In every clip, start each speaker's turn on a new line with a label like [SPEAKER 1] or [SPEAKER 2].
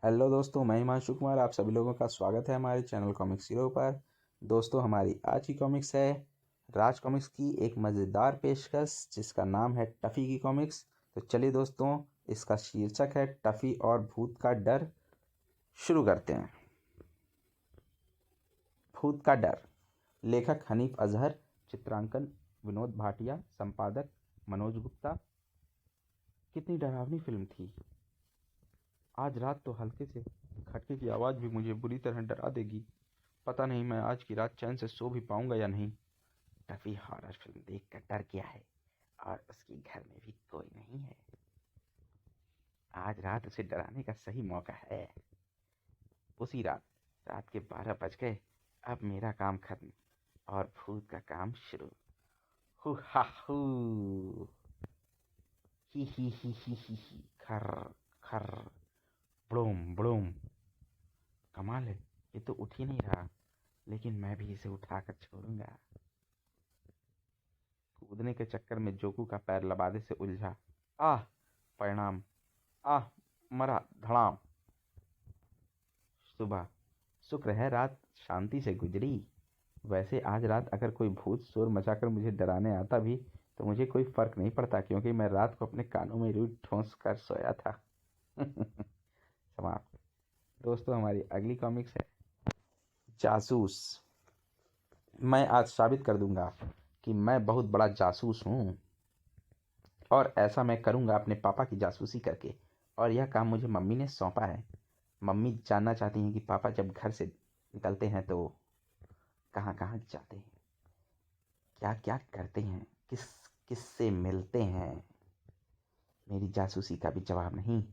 [SPEAKER 1] Hello दोस्तों, मैं हिमांशु कुमार आप सभी लोगों का स्वागत है हमारे चैनल कॉमिक्स हीरो पर। दोस्तों, हमारी आज की कॉमिक्स है राज कॉमिक्स की एक मज़ेदार पेशकश जिसका नाम है टफ़ी की कॉमिक्स। तो चलिए दोस्तों, इसका शीर्षक है टफ़ी और भूत का डर। शुरू करते हैं। भूत का डर। लेखक हनीफ अजहर, चित्रांकन विनोद भाटिया, संपादक मनोज गुप्ता। कितनी डरावनी फिल्म थी। आज रात तो हल्के से खटके की आवाज़ भी मुझे बुरी तरह डरा देगी। पता नहीं मैं आज की रात चैन से सो भी पाऊंगा या नहीं। टफी हॉरर फिल्म देखकर डर गया है और उसके घर में भी कोई नहीं है। आज रात उसे डराने का सही मौका है। उसी रात रात के 12 बज गए। अब मेरा काम खत्म और भूत का काम शुरू। हु हा हू, ही खर खर, ब्लूम ब्लूम। कमाल है, ये तो उठ ही नहीं रहा, लेकिन मैं भी इसे उठाकर छोड़ूंगा। कूदने के चक्कर में जोकू का पैर लबादे से उलझा। आह! परिणाम। आह! मरा धड़ाम। सुबह। शुक्र है रात शांति से गुजरी। वैसे आज रात अगर कोई भूत शोर मचाकर मुझे डराने आता भी तो मुझे कोई फर्क नहीं पड़ता, क्योंकि मैं रात को अपने कानों में रुई ठोंस कर सोया था। समाप्त। दोस्तों, हमारी अगली कॉमिक्स है जासूस। मैं आज साबित कर दूंगा कि मैं बहुत बड़ा जासूस हूँ, और ऐसा मैं करूंगा अपने पापा की जासूसी करके। और यह काम मुझे मम्मी ने सौंपा है। मम्मी जानना चाहती हैं कि पापा जब घर से निकलते हैं तो कहाँ कहाँ जाते हैं, क्या क्या करते हैं, किस किस से मिलते हैं। मेरी जासूसी का भी जवाब नहीं।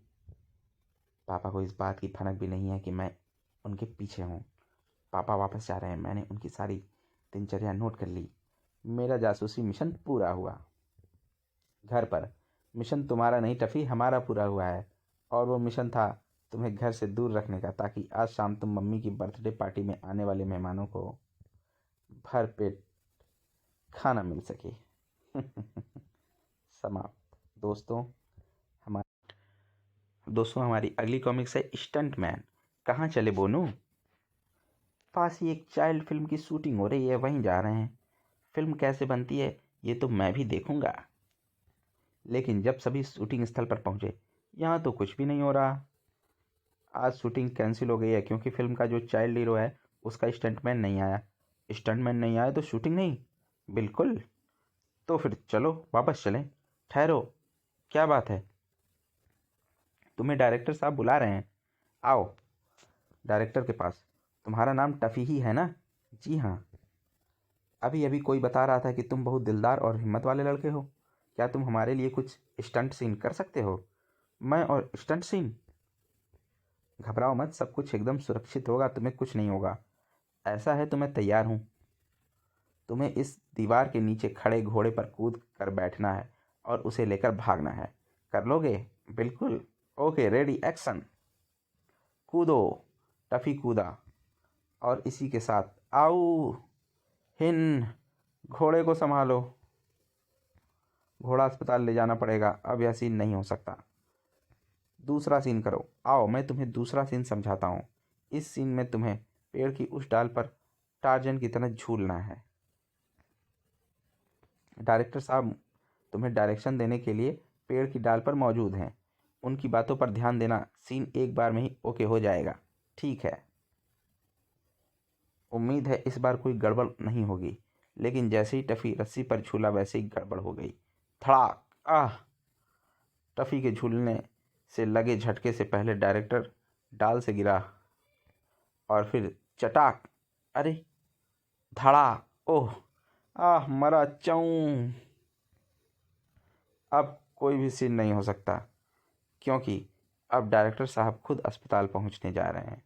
[SPEAKER 1] पापा को इस बात की भनक भी नहीं है कि मैं उनके पीछे हूँ। पापा वापस जा रहे हैं। मैंने उनकी सारी दिनचर्या नोट कर ली। मेरा जासूसी मिशन पूरा हुआ। घर पर मिशन तुम्हारा नहीं टफी, हमारा पूरा हुआ है। और वो मिशन था तुम्हें घर से दूर रखने का, ताकि आज शाम तुम मम्मी की बर्थडे पार्टी में आने वाले मेहमानों को भर पेट खाना मिल सके। समाप्त। दोस्तों हमारी अगली कॉमिक्स है स्टंट मैन। कहाँ चले बोनू? पास ही एक चाइल्ड फिल्म की शूटिंग हो रही है, वहीं जा रहे हैं। फिल्म कैसे बनती है ये तो मैं भी देखूंगा। लेकिन जब सभी शूटिंग स्थल पर पहुंचे, यहाँ तो कुछ भी नहीं हो रहा। आज शूटिंग कैंसिल हो गई है क्योंकि फिल्म का जो चाइल्ड हीरो है उसका स्टंटमैन नहीं आया। स्टंटमैन नहीं आया तो शूटिंग नहीं? बिल्कुल। तो फिर चलो वापस चलें। ठहरो, क्या बात है? तुम्हें डायरेक्टर साहब बुला रहे हैं, आओ। डायरेक्टर के पास। तुम्हारा नाम टफी ही है ना? जी हाँ। अभी अभी कोई बता रहा था कि तुम बहुत दिलदार और हिम्मत वाले लड़के हो। क्या तुम हमारे लिए कुछ स्टंट सीन कर सकते हो? मैं और स्टंट सीन? घबराओ मत, सब कुछ एकदम सुरक्षित होगा, तुम्हें कुछ नहीं होगा। ऐसा है तो मैं तैयार हूँ। तुम्हें इस दीवार के नीचे खड़े घोड़े पर कूद कर बैठना है और उसे लेकर भागना है। कर लोगे? बिल्कुल। Okay, ready, action. कूदो। टफी कूदा और इसी के साथ आऊ हिन, घोड़े को संभालो। घोड़ा अस्पताल ले जाना पड़ेगा, अब यह सीन नहीं हो सकता। दूसरा सीन करो। आओ मैं तुम्हें दूसरा सीन समझाता हूँ। इस सीन में तुम्हें पेड़ की उस डाल पर टार्जन की तरह झूलना है। डायरेक्टर साहब तुम्हें डायरेक्शन देने के लिए पेड़ की डाल पर मौजूद हैं। उनकी बातों पर ध्यान देना। सीन एक बार में ही ओके हो जाएगा, ठीक है? उम्मीद है इस बार कोई गड़बड़ नहीं होगी। लेकिन जैसे ही टफ़ी रस्सी पर झूला वैसे ही गड़बड़ हो गई। धड़ाक! आह! टफ़ी के झूलने से लगे झटके से पहले डायरेक्टर डाल से गिरा और फिर चटाक! अरे! धड़ाक! ओह! आह! मरा चऊं! अब कोई भी सीन नहीं हो सकता, क्योंकि अब डायरेक्टर साहब खुद अस्पताल पहुंचने जा रहे हैं।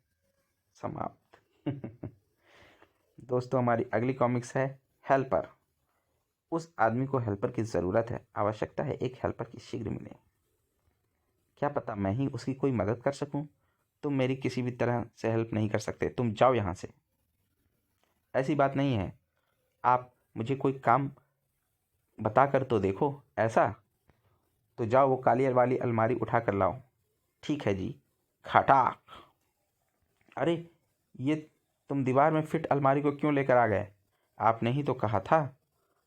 [SPEAKER 1] समाप्त। दोस्तों हमारी अगली कॉमिक्स है हेल्पर। उस आदमी को हेल्पर की ज़रूरत है, आवश्यकता है एक हेल्पर की शीघ्र मिले। क्या पता मैं ही उसकी कोई मदद कर सकूं। तुम मेरी किसी भी तरह से हेल्प नहीं कर सकते, तुम जाओ यहाँ से। ऐसी बात नहीं है, आप मुझे कोई काम बता कर तो देखो। ऐसा? तो जाओ वो काली वाली अलमारी उठा कर लाओ। ठीक है जी। खटाक। अरे ये तुम दीवार में फिट अलमारी को क्यों लेकर आ गए? आपने ही तो कहा था।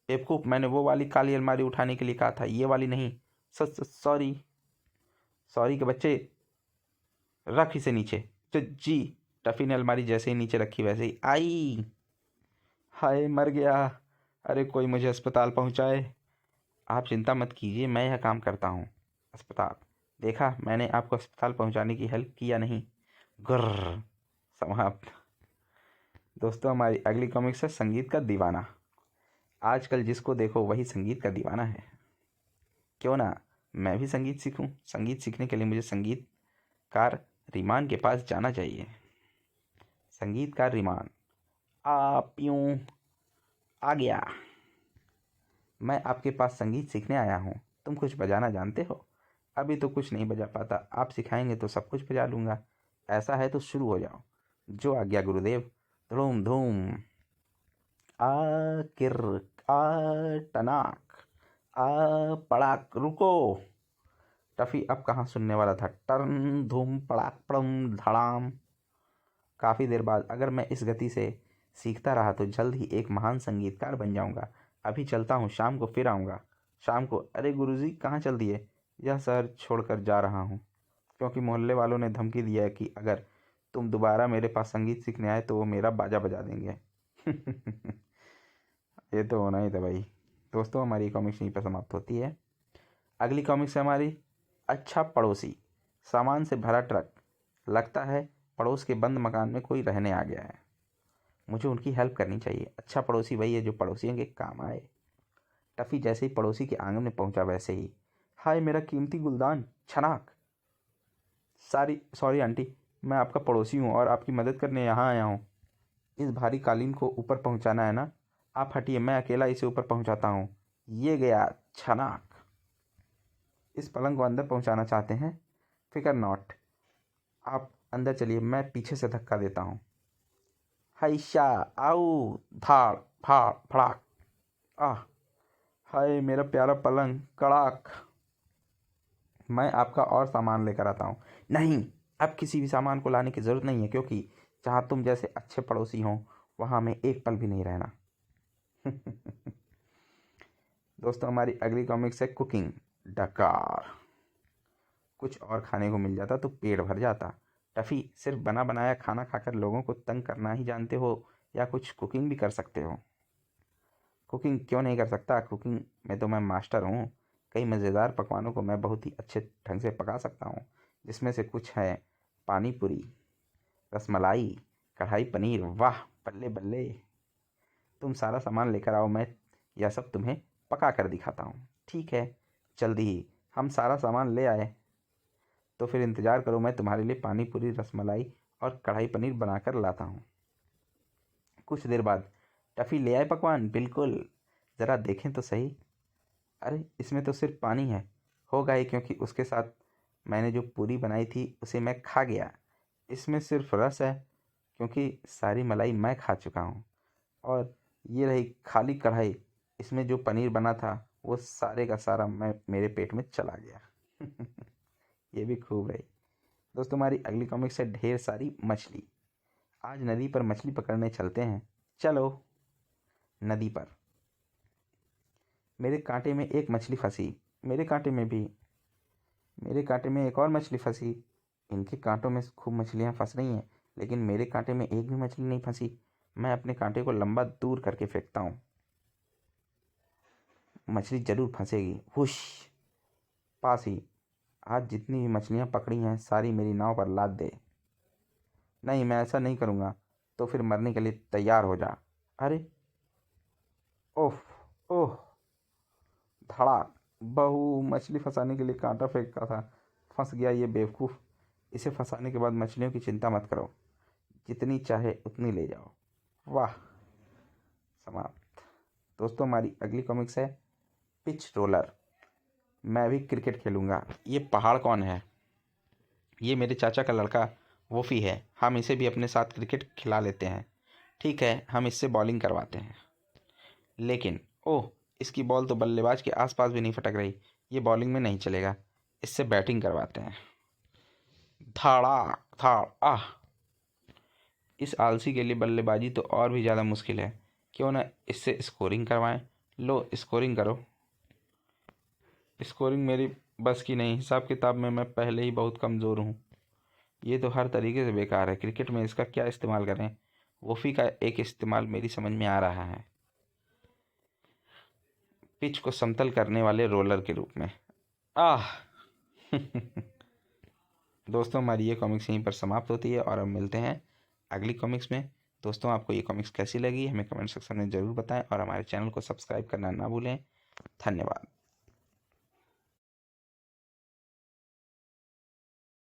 [SPEAKER 1] बेवकूफ़, मैंने वो वाली काली अलमारी उठाने के लिए कहा था, ये वाली नहीं। सॉरी। सॉरी के बच्चे, रख इसे नीचे। जी। टफ़ी ने अलमारी जैसे ही नीचे रखी वैसे ही आई। हाय, मर गया। अरे कोई मुझे अस्पताल पहुंचाए। आप चिंता मत कीजिए, मैं यह काम करता हूँ। अस्पताल? देखा, मैंने आपको अस्पताल पहुंचाने की हेल्प किया नहीं। गुर्र। समाप्त। दोस्तों, हमारी अगली कॉमिक्स है संगीत का दीवाना। आजकल जिसको देखो वही संगीत का दीवाना है। क्यों ना मैं भी संगीत सीखूं? संगीत सीखने के लिए मुझे संगीतकार रीमान के पास जाना चाहिए। संगीतकार रीमान, आप यूं आ गया। मैं आपके पास संगीत सीखने आया हूँ। तुम कुछ बजाना जानते हो? अभी तो कुछ नहीं बजा पाता, आप सिखाएंगे तो सब कुछ बजा लूँगा। ऐसा है तो शुरू हो जाओ। जो आज्ञा गुरुदेव। धूम धूम। आ किर आ टनाक आ पड़ाक। रुको। टफ़ी अब कहाँ सुनने वाला था। टर्न धूम पड़ाक पड़म धड़ाम। काफ़ी देर बाद अगर मैं इस गति से सीखता रहा तो जल्द ही एक महान संगीतकार बन जाऊंगा। अभी चलता हूँ, शाम को फिर आऊँगा। शाम को? अरे गुरुजी, कहाँ चल दिए? यह शहर छोड़कर जा रहा हूँ क्योंकि मोहल्ले वालों ने धमकी दिया है कि अगर तुम दोबारा मेरे पास संगीत सीखने आए तो वो मेरा बाजा बजा देंगे। ये तो होना ही था भाई। दोस्तों, हमारी कॉमिक्स यहीं पर समाप्त होती है। अगली कॉमिक्स है हमारी अच्छा पड़ोसी। सामान से भरा ट्रक। लगता है पड़ोस के बंद मकान में कोई रहने आ गया है। मुझे उनकी हेल्प करनी चाहिए। अच्छा पड़ोसी वही है जो पड़ोसियों के काम आए। टफ़ी जैसे ही पड़ोसी के आंगन में पहुंचा वैसे ही, हाय मेरा कीमती गुलदान। छनाक। सॉरी आंटी, मैं आपका पड़ोसी हूँ और आपकी मदद करने यहाँ आया हूँ। इस भारी कालीन को ऊपर पहुँचाना है ना? आप हटिए, मैं अकेला इसे ऊपर पहुँचाता हूँ। ये गया। छनाक। इस पलंग को अंदर पहुँचाना चाहते हैं? फिकर नॉट, आप अंदर चलिए, मैं पीछे से धक्का देता हूँ। हैशा। आऊ। धाड़ फाड़ फड़ाक। आह, हाय मेरा प्यारा पलंग। कड़ाक। मैं आपका और सामान लेकर आता हूँ। नहीं, अब किसी भी सामान को लाने की ज़रूरत नहीं है क्योंकि जहाँ तुम जैसे अच्छे पड़ोसी हों वहाँ मैं एक पल भी नहीं रहना। दोस्तों, हमारी अगली कॉमिक्स है कुकिंग डकार। कुछ और खाने को मिल जाता तो पेट भर जाता। टफ़ी, सिर्फ बना बनाया खाना खाकर लोगों को तंग करना ही जानते हो या कुछ कुकिंग भी कर सकते हो? कुकिंग क्यों नहीं कर सकता, कुकिंग में तो मैं मास्टर हूँ। कई मज़ेदार पकवानों को मैं बहुत ही अच्छे ढंग से पका सकता हूँ, जिसमें से कुछ है पानी पूरी, रसमलाई, कढ़ाई पनीर। वाह, बल्ले बल्ले। तुम सारा सामान लेकर आओ, मैं यह सब तुम्हें पका कर दिखाता हूँ। ठीक है, जल्दी ही। हम सारा सामान ले आए तो फिर इंतज़ार करो, मैं तुम्हारे लिए पानी पूरी, रसमलाई और कढ़ाई पनीर बनाकर लाता हूँ। कुछ देर बाद, टफ़ी ले आए पकवान? बिल्कुल, ज़रा देखें तो सही। अरे इसमें तो सिर्फ पानी है। होगा ही क्योंकि उसके साथ मैंने जो पूरी बनाई थी उसे मैं खा गया। इसमें सिर्फ रस है क्योंकि सारी मलाई मैं खा चुका हूँ। और ये रही खाली कढ़ाई, इसमें जो पनीर बना था वो सारे का सारा मैं मेरे पेट में चला गया। ये भी खूब रही। दोस्तों, हमारी अगली कॉमिक्स है ढेर सारी मछली। आज नदी पर मछली पकड़ने चलते हैं। चलो। नदी पर। मेरे कांटे में एक मछली फंसी। मेरे कांटे में भी। मेरे कांटे में एक और मछली फंसी। इनके कांटों में खूब मछलियाँ फंस रही हैं लेकिन मेरे कांटे में एक भी मछली नहीं फंसी। मैं अपने कांटे को लंबा दूर करके फेंकता हूँ। मछली जरूर फंसेगी। हुश। पास ही। आज जितनी भी मछलियाँ पकड़ी हैं सारी मेरी नाव पर लाद दे। नहीं, मैं ऐसा नहीं करूँगा। तो फिर मरने के लिए तैयार हो जा। अरे ओह ओह। धड़ाक। बहू मछली फंसाने के लिए कांटा फेंका था, फंस गया ये बेवकूफ़। इसे फंसाने के बाद मछलियों की चिंता मत करो, जितनी चाहे उतनी ले जाओ। वाह। समाप्त। दोस्तों, हमारी अगली कॉमिक्स है पिच रोलर। मैं भी क्रिकेट खेलूँगा। ये पहाड़ कौन है? ये मेरे चाचा का लड़का वोफ़ी है। हम इसे भी अपने साथ क्रिकेट खिला लेते हैं। ठीक है, हम इससे बॉलिंग करवाते हैं। लेकिन ओह, इसकी बॉल तो बल्लेबाज के आसपास भी नहीं फटक रही। ये बॉलिंग में नहीं चलेगा, इससे बैटिंग करवाते हैं। धाड़ा धाड़ आह। इस आलसी के लिए बल्लेबाजी तो और भी ज़्यादा मुश्किल है, क्यों ना इससे स्कोरिंग करवाएं। लो स्कोरिंग करो। स्कोरिंग मेरी बस की नहीं, हिसाब किताब में मैं पहले ही बहुत कमज़ोर हूँ। ये तो हर तरीके से बेकार है, क्रिकेट में इसका क्या इस्तेमाल करें। वोफ़ी का एक इस्तेमाल मेरी समझ में आ रहा है, पिच को समतल करने वाले रोलर के रूप में। आह दोस्तों, हमारी ये कॉमिक्स यहीं पर समाप्त होती है और हम मिलते हैं अगली कॉमिक्स में। दोस्तों, आपको ये कॉमिक्स कैसी लगी हमें कमेंट सेक्शन में ज़रूर बताएं और हमारे चैनल को सब्सक्राइब करना ना भूलें। धन्यवाद।